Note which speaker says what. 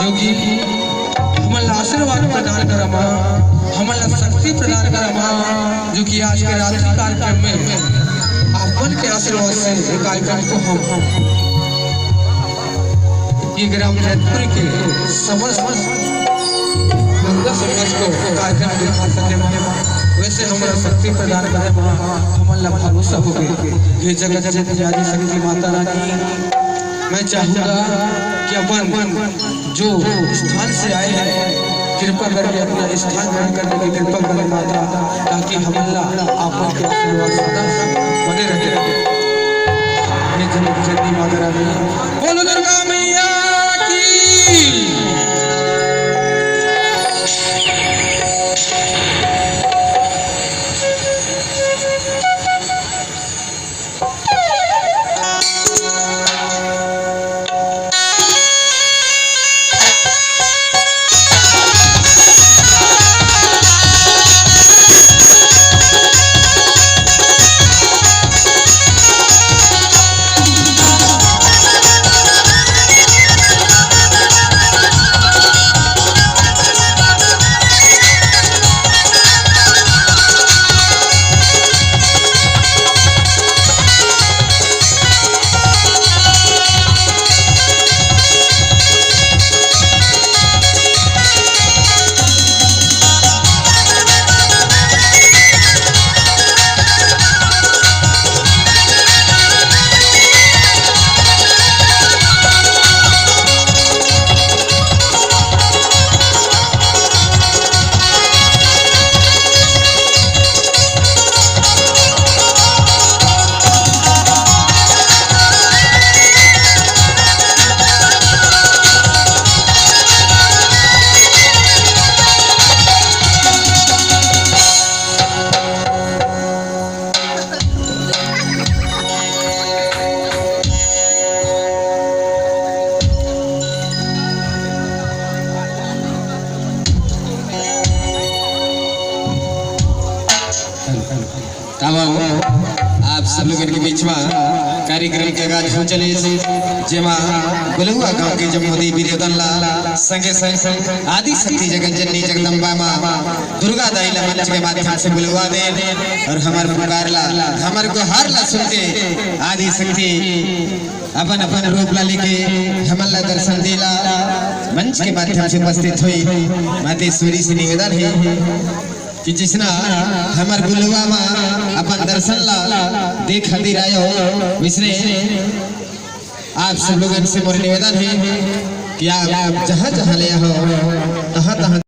Speaker 1: योगी हमारा आशीर्वाद प्रदान कर माँ, हमारा शक्ति प्रदान कर माँ, जो कि आज के रात्रि कार्यक्रम में आपन के आशीर्वाद से कार्यक्रम को हम ये ग्राम जैतपुर के समस्त गंगा समाज को कार्यक्रम दिखा सके। वैसे हमारा शक्ति प्रदान करे हमारा भरोसा हो गए ये जगह जगह जारी शक्ति माता रानी। मैं चाहूँगा कि अपन जो स्थान से आए हैं कृपा करके अपना स्थान ग्रहण करने की कृपा करें माता, ताकि हमारा आपन के आशीर्वाद सदा बने रहे। ये जन्म जन्मी माता रानी बोलो दुर्गा मैया की। आप सब लोगों के बीच में कार्यक्रम के आगाज हो चले जेमा बुलुआ गांव के जमुदी वीरदल्ला संगे संग आदि शक्ति जगत जननी जगदम्बा मां दुर्गा दाई ला मंच के माध्यम से बुलवा दे और हमार पुकार ला हमार को हार ला सुन के आदि शक्ति अपन अपन रूप ला लेके हमला दर्शन दिला मंच के माध्यम से उपस्थित हुई मातेश्वरी से निवेदन है कि जिसना हमार बुलवा मां अपन दर्शन ला देख खातिर आयो विसने आप सब लोगों से मोर निवेदन है कि आप जहाँ जहाँ ले हो